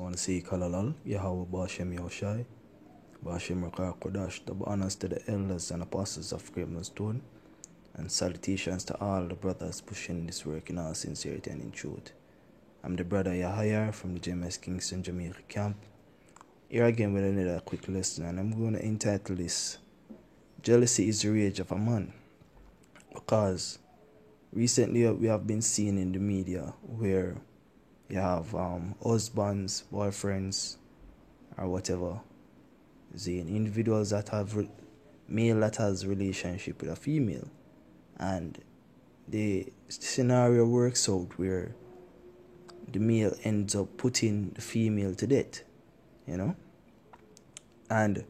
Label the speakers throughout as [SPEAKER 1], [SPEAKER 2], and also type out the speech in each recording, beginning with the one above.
[SPEAKER 1] want to say Kalalal, Yahweh Bashem Yahushai, Bashem Rakar Kodash, double honors to the elders and apostles of Craven Stone, and salutations to all the brothers pushing this work in all sincerity and in truth. I'm the brother Yahya from the JMS Kingston Jamaica camp, here again with another quick lesson, and I'm going to entitle this, Jealousy is the Rage of a Man, because recently we have been seeing in the media where you have husbands, boyfriends, or whatever, the individuals that have male that has relationship with a female, and the scenario works out where the male ends up putting the female to death, and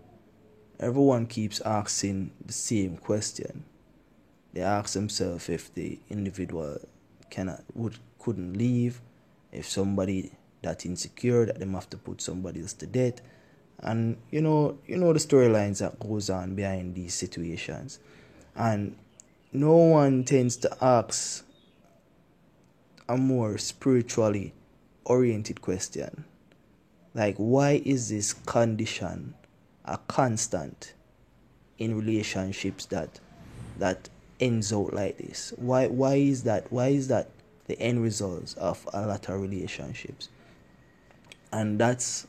[SPEAKER 1] everyone keeps asking the same question. They ask themselves if the individual couldn't leave, if somebody that insecure that them have to put somebody else to death, and you know the storylines that goes on behind these situations, and no one tends to ask a more spiritually oriented question, like, why is this condition a constant in relationships that ends out like this? Why is that the end results of a lot of relationships? And that's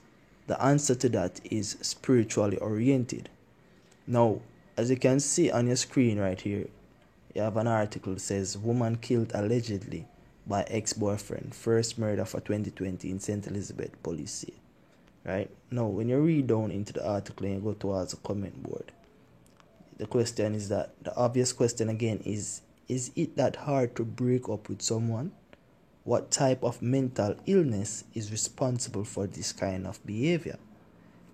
[SPEAKER 1] the answer to that is spiritually oriented. Now, as you can see on your screen right here, you have an article that says woman killed allegedly by ex-boyfriend, first murder for 2020 in St. Elizabeth, police say. Right? Now, when you read down into the article and you go towards the comment board, the question is that, the obvious question again is it that hard to break up with someone? What type of mental illness is responsible for this kind of behavior?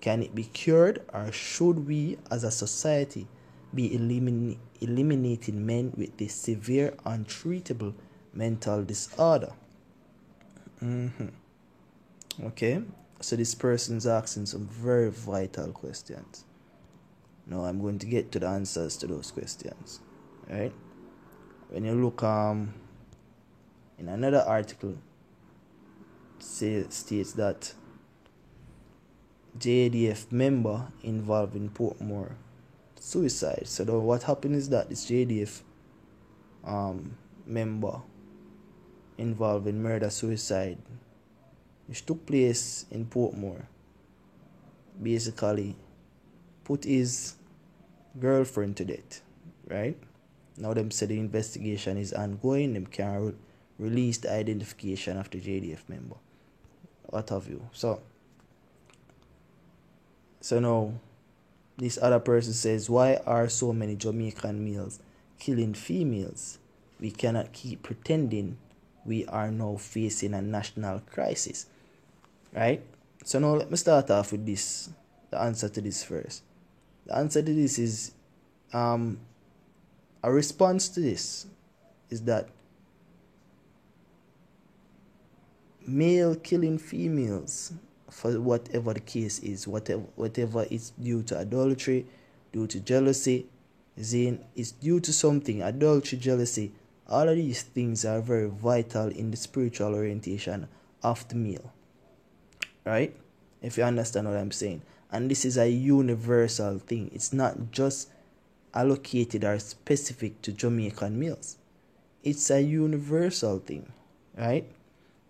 [SPEAKER 1] Can it be cured, or should we as a society be eliminating men with this severe untreatable mental disorder? Okay, so this person's asking some very vital questions. Now I'm going to get to the answers to those questions. Right? When you look in another article, states that JDF member involved in Portmore suicide. So what happened is that this JDF member involved in murder suicide, which took place in Portmore, basically put his girlfriend to death. Right? Now them say the investigation is ongoing. Them can't release the identification of the JDF member. What have you? So now this other person says, why are so many Jamaican males killing females? We cannot keep pretending we are now facing a national crisis. Right? So now let me start off with this. The answer to this first. The answer to this is a response to this is that male killing females, for whatever the case is, whatever it's due to adultery, due to jealousy, it's due to something, adultery, jealousy, all of these things are very vital in the spiritual orientation of the male. Right? If you understand what I'm saying. And this is a universal thing. It's not just allocated or specific to Jamaican males. It's a universal thing. Right?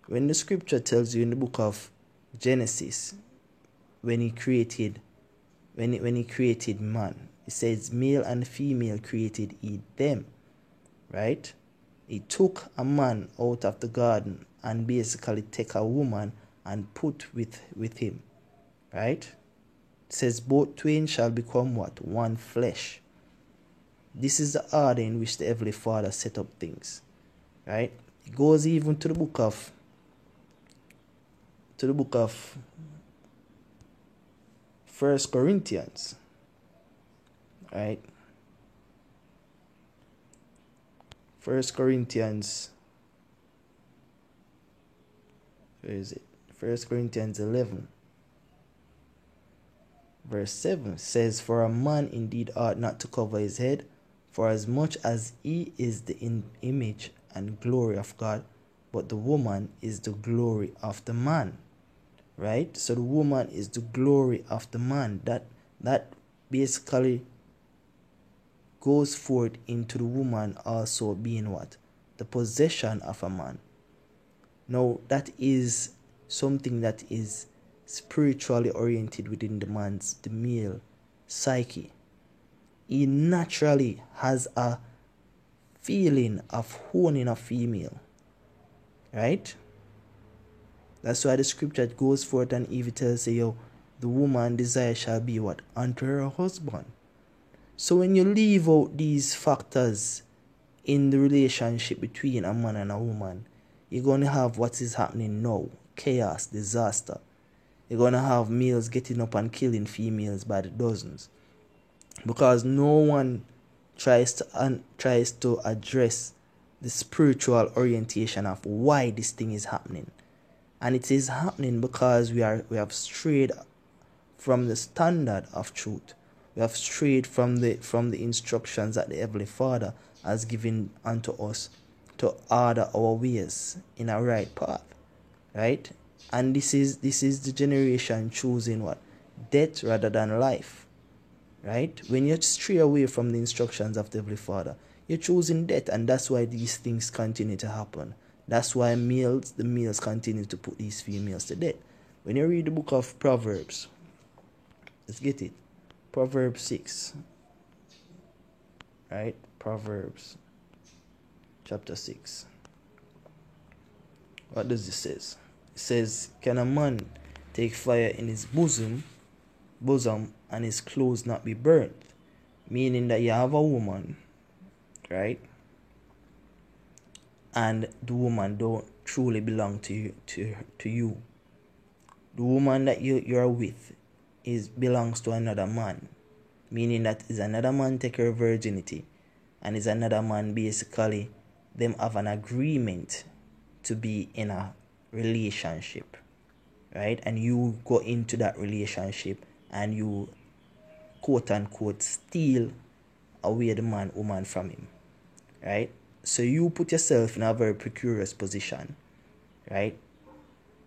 [SPEAKER 1] When the scripture tells you in the book of Genesis, when he created man, it says male and female created he them. Right? He took a man out of the garden and basically take a woman and put with him. Right? It says both twain shall become what? One flesh. This is the order in which the Heavenly Father set up things. Right? It goes even to the book of 1 Corinthians. Right? 1 Corinthians, where is it? 1 Corinthians 11 verse 7 says, for a man indeed ought not to cover his head, for as much as he is the image and glory of God, but the woman is the glory of the man. right? So the woman is the glory of the man. That basically goes forth into the woman also being what? The possession of a man. Now that is something that is spiritually oriented within the male psyche. He naturally has a feeling of owning a female, right? That's why the scripture goes forth and even tells you, the woman desire shall be what? Unto her husband. So when you leave out these factors in the relationship between a man and a woman, you're going to have what is happening now. Chaos, disaster. You're going to have males getting up and killing females by the dozens. Because no one tries to address the spiritual orientation of why this thing is happening. And it is happening because we have strayed from the standard of truth. We have strayed from the instructions that the Heavenly Father has given unto us to order our ways in a right path, right? And this is the generation choosing what? Death rather than life, right? When you stray away from the instructions of the Heavenly Father, you're choosing death, and that's why these things continue to happen. That's why the males continue to put these females to death. When you read the book of Proverbs, let's get it. Proverbs 6, right? Proverbs chapter 6. What does it say? It says, can a man take fire in his bosom and his clothes not be burnt? Meaning that you have a woman, right? And the woman don't truly belong to you. The woman that you're with belongs to another man, meaning that is another man take her virginity, and is another man basically them have an agreement to be in a relationship, right? And you go into that relationship and you quote unquote steal away the woman from him, right? So you put yourself in a very precarious position, right?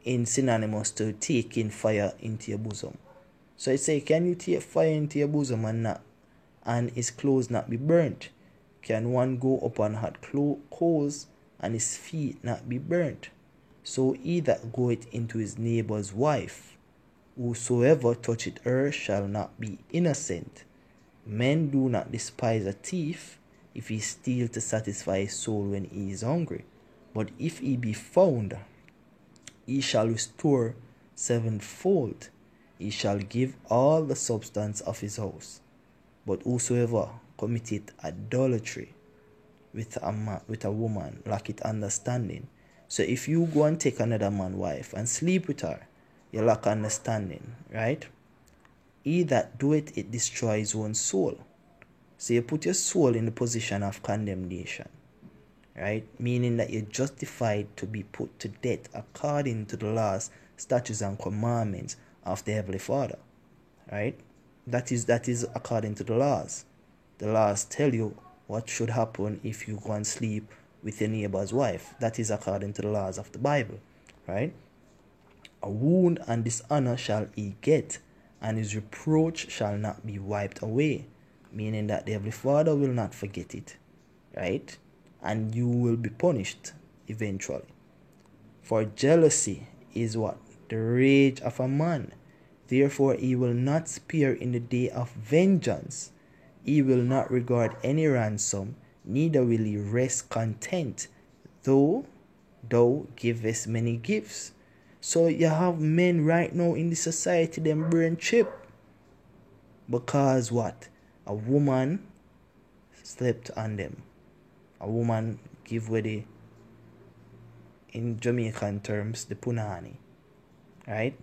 [SPEAKER 1] In synonymous to taking fire into your bosom. So it say, can you take fire into your bosom and his clothes not be burnt? Can one go upon hot coals and his feet not be burnt? So he that goeth into his neighbor's wife, whosoever toucheth her shall not be innocent. Men do not despise a thief if he steal to satisfy his soul when he is hungry. But if he be found, he shall restore sevenfold. He shall give all the substance of his house. But whosoever committeth adultery with a woman lacketh understanding. So if you go and take another man's wife and sleep with her, you lack understanding, right? He that doeth it destroy his own soul. So you put your soul in the position of condemnation, right? Meaning that you're justified to be put to death according to the laws, statutes, and commandments of the Heavenly Father, right? That is according to the laws. The laws tell you what should happen if you go and sleep with your neighbor's wife. That is according to the laws of the Bible, right? A wound and dishonor shall he get, and his reproach shall not be wiped away. Meaning that the Heavenly Father will not forget it, right? And you will be punished eventually. For jealousy is what? The rage of a man. Therefore he will not spare in the day of vengeance. He will not regard any ransom, neither will he rest content, though thou givest many gifts. So you have men right now in the society, them brain chip. Because what? A woman slept on them. A woman give way in Jamaican terms, the punani. Right?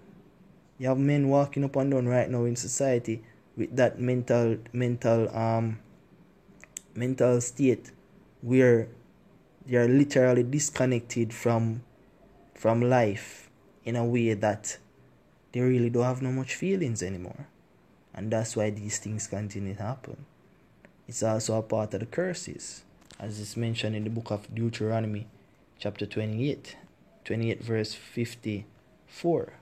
[SPEAKER 1] You have men walking up and down right now in society with that mental state where they are literally disconnected from life in a way that they really don't have no much feelings anymore. And that's why these things continue to happen. It's also a part of the curses, as is mentioned in the book of Deuteronomy, chapter 28 verse 54.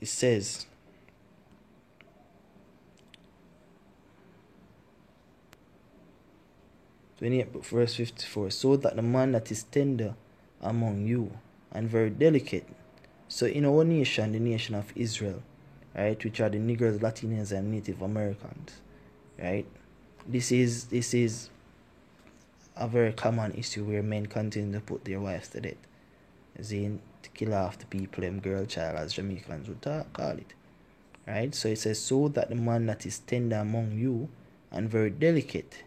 [SPEAKER 1] it says, verse 54, so that the man that is tender among you and very delicate. So in our nation, the nation of Israel, right, which are the Negroes, Latinos, and Native Americans, right, this is a very common issue where men continue to put their wives to death, as in to kill off the people, them girl child, as Jamaicans would call it, right? So it says, so that the man that is tender among you and very delicate,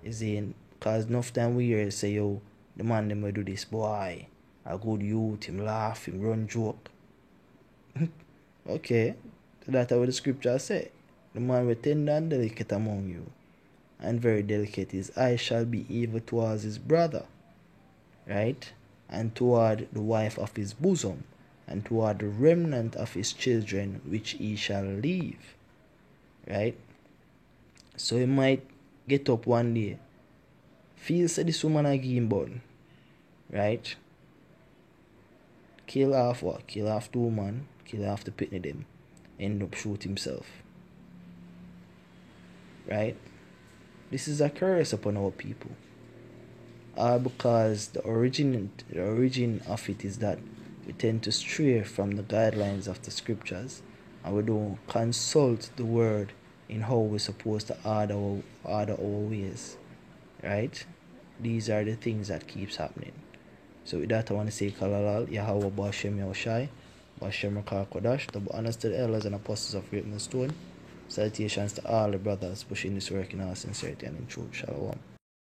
[SPEAKER 1] is in, because enough time we hear say, yo, the man them will do this, boy, a good youth, him laugh, him run joke. Okay, so that's what the scripture say. The man will tender and delicate among you, and very delicate is, I shall be evil towards his brother, right? And toward the wife of his bosom, and toward the remnant of his children, which he shall leave, right? So he might get up one day, feel say this woman a give him bun, right? Kill off what? Kill off the woman, kill off the pitney them, end up shoot himself, right? This is a curse upon our people. Because the origin of it is that we tend to stray from the guidelines of the scriptures, and we don't consult the word in how we're supposed to order our ways, right? These are the things that keeps happening. So with that, I want to say Kalalal, Yahweh Bashem Yahushai, Bashem Rakar Kodash, double honors to the elders and apostles of Great Stone. Salutations to all the brothers pushing this work in all sincerity and in truth. Shalom.